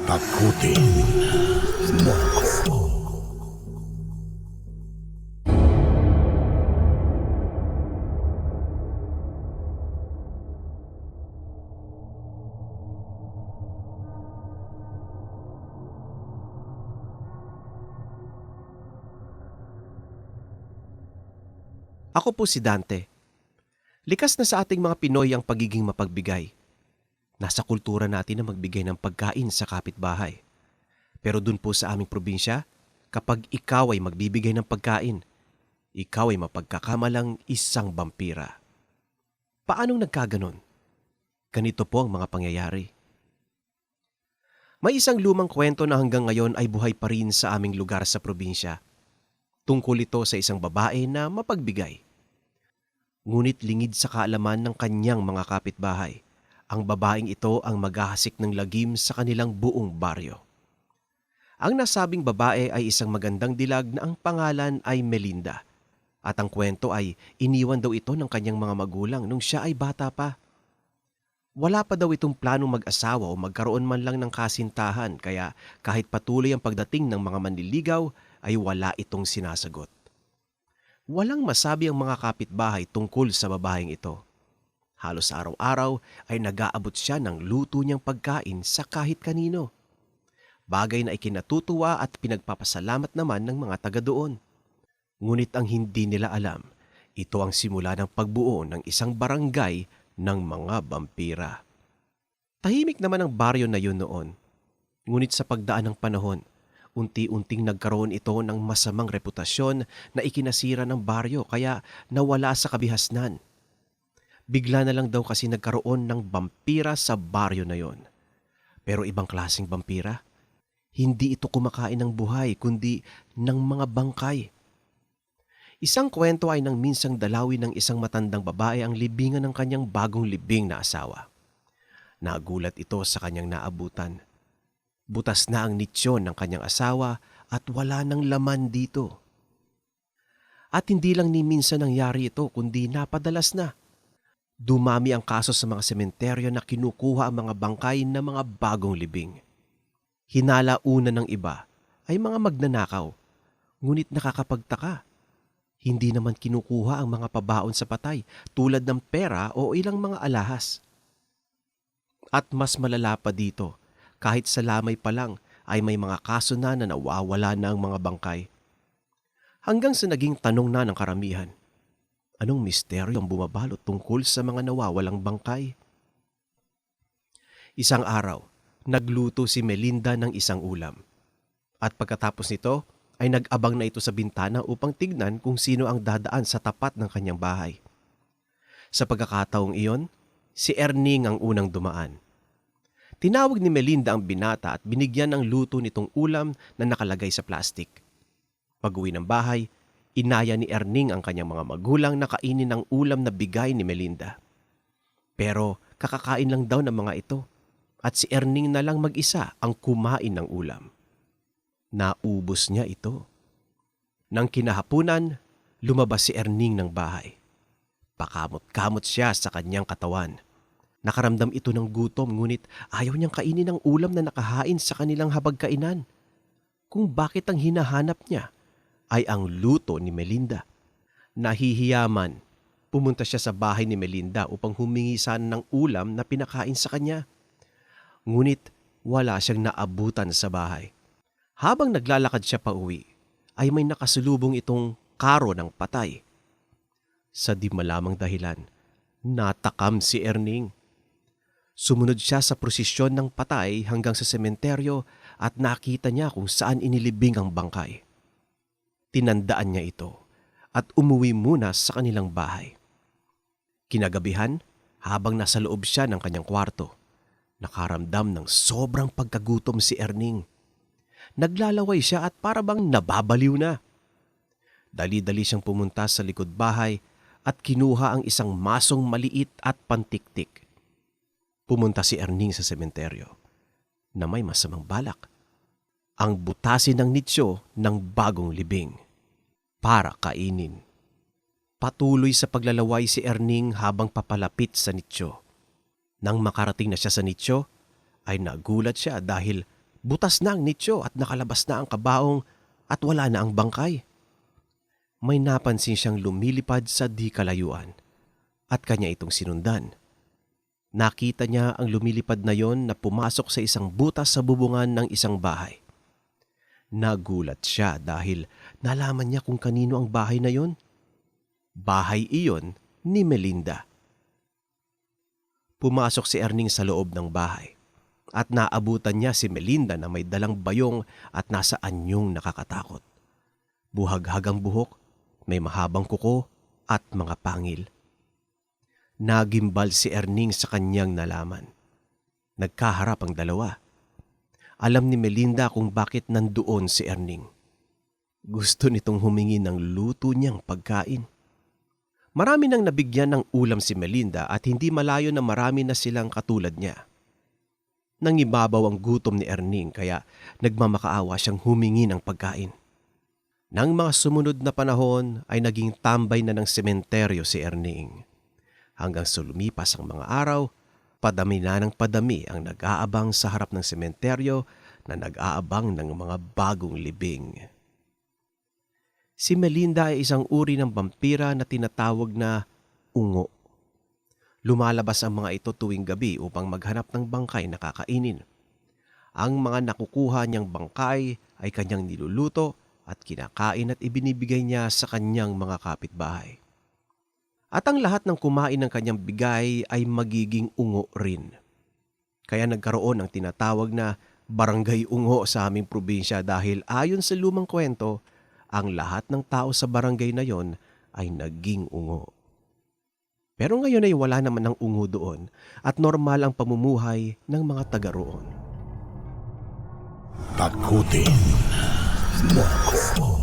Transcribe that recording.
Takutin mo ako. Ako po si Dante. Likas na sa ating mga Pinoy ang pagiging mapagbigay. Nasa kultura natin na magbigay ng pagkain sa kapitbahay. Pero dun po sa aming probinsya, kapag ikaw ay magbibigay ng pagkain, ikaw ay mapagkakamalang isang vampira. Paanong nagkaganon? Ganito po ang mga pangyayari. May isang lumang kwento na hanggang ngayon ay buhay pa rin sa aming lugar sa probinsya. Tungkol ito sa isang babae na mapagbigay. Ngunit lingid sa kaalaman ng kanyang mga kapitbahay, ang babaeng ito ang maghahasik ng lagim sa kanilang buong baryo. Ang nasabing babae ay isang magandang dilag na ang pangalan ay Melinda. At ang kwento ay iniwan daw ito ng kanyang mga magulang nung siya ay bata pa. Wala pa daw itong planong mag-asawa o magkaroon man lang ng kasintahan, kaya kahit patuloy ang pagdating ng mga manliligaw ay wala itong sinasagot. Walang masabi ang mga kapitbahay tungkol sa babaeng ito. Halos araw-araw ay nag-aabot siya ng luto niyang pagkain sa kahit kanino. Bagay na ikinatutuwa at pinagpapasalamat naman ng mga taga doon. Ngunit ang hindi nila alam, ito ang simula ng pagbuo ng isang barangay ng mga vampira. Tahimik naman ang baryo na yun noon. Ngunit sa pagdaan ng panahon, unti-unting nagkaroon ito ng masamang reputasyon na ikinasira ng baryo kaya nawala sa kabihasnan. Bigla na lang daw kasi nagkaroon ng vampira sa baryo na yon. Pero ibang klaseng vampira. Hindi ito kumakain ng buhay kundi ng mga bangkay. Isang kwento ay nang minsang dalawin ng isang matandang babae ang libingan ng kanyang bagong libing na asawa. Nagulat ito sa kanyang naabutan. Butas na ang nitsyon ng kanyang asawa at wala nang laman dito. At hindi lang ni minsan nangyari ito kundi napadalas na. Dumami ang kaso sa mga sementeryo na kinukuha ang mga bangkay ng mga bagong libing. Hinalauna ng iba ay mga magnanakaw, ngunit nakakapagtaka. Hindi naman kinukuha ang mga pabaon sa patay tulad ng pera o ilang mga alahas. At mas malala pa dito, kahit sa lamay pa lang ay may mga kaso na nawawala na ang mga bangkay. Hanggang sa naging tanong na ng karamihan, anong misteryo ang bumabalot tungkol sa mga nawawalang bangkay? Isang araw, nagluto si Melinda ng isang ulam. At pagkatapos nito, ay nag-abang na ito sa bintana upang tignan kung sino ang dadaan sa tapat ng kanyang bahay. Sa pagkakataong iyon, si Erning ang unang dumaan. Tinawag ni Melinda ang binata at binigyan ng luto nitong ulam na nakalagay sa plastik. Pag-uwi ng bahay, inaya ni Erning ang kanyang mga magulang na kainin ang ulam na bigay ni Melinda. Pero kakakain lang daw ng mga ito at si Erning na lang mag-isa ang kumain ng ulam. Naubos niya ito. Nang kinahapunan, lumabas si Erning ng bahay. Pakamot-kamot siya sa kanyang katawan. Nakaramdam ito ng gutom ngunit ayaw niyang kainin ang ulam na nakahain sa kanilang habagkainan. Kung bakit ang hinahanap niya ay ang luto ni Melinda. Nahihiyaman, pumunta siya sa bahay ni Melinda upang humingi sana ng ulam na pinakain sa kanya. Ngunit wala siyang naabutan sa bahay. Habang naglalakad siya pa uwi, ay may nakasulubong itong karo ng patay. Sa di malamang dahilan, natakam si Erning. Sumunod siya sa prosesyon ng patay hanggang sa sementeryo at nakita niya kung saan inilibing ang bangkay. Tinandaan niya ito at umuwi muna sa kanilang bahay. Kinagabihan, habang nasa loob siya ng kanyang kwarto, nakaramdam ng sobrang pagkagutom si Erning. Naglalaway siya at parabang nababaliw na. Dali-dali siyang pumunta sa likod bahay at kinuha ang isang masong maliit at pantiktik. Pumunta si Erning sa sementeryo na may masamang balak. Ang butasin ng nitsyo ng bagong libing para kainin. Patuloy sa paglalaway si Erning habang papalapit sa nitsyo. Nang makarating na siya sa nitsyo, ay nagulat siya dahil Butas na ang nicho at nakalabas na ang kabaong at wala na ang bangkay. May napansin siyang lumilipad sa di kalayuan at kanya itong sinundan. Nakita niya ang lumilipad na yon na pumasok sa isang butas sa bubungan ng isang bahay. Nagulat siya dahil nalaman niya kung kanino ang bahay na yon. Bahay iyon ni Melinda. Pumasok si Erning sa loob ng bahay at naabutan niya si Melinda na may dalang bayong at nasa anyong nakakatakot. Buhaghag ang buhok, may mahabang kuko at mga pangil. Nagimbal si Erning sa kanyang nalaman. Nagkaharap ang dalawa. Alam ni Melinda kung bakit nandoon si Erning. Gusto nitong humingi ng luto niyang pagkain. Marami nang nabigyan ng ulam si Melinda at hindi malayo na marami na silang katulad niya. Nangibabaw ang gutom ni Erning kaya nagmamakaawa siyang humingi ng pagkain. Nang mga sumunod na panahon ay naging tambay na ng sementeryo si Erning. Hanggang sa lumipas ang mga araw, padami na ng padami ang nag-aabang sa harap ng sementeryo na nag-aabang ng mga bagong libing. Si Melinda ay isang uri ng vampira na tinatawag na ungo. Lumalabas ang mga ito tuwing gabi upang maghanap ng bangkay na kakainin. Ang mga nakukuha niyang bangkay ay kanyang niluluto at kinakain at ibinibigay niya sa kanyang mga kapitbahay. At ang lahat ng kumain ng kanyang bigay ay magiging ungo rin. Kaya nagkaroon ng tinatawag na barangay ungo sa aming probinsya dahil ayon sa lumang kwento, ang lahat ng tao sa barangay na yon ay naging ungo. Pero ngayon ay wala naman ng ungo doon at normal ang pamumuhay ng mga taga roon. Takutin mo ako.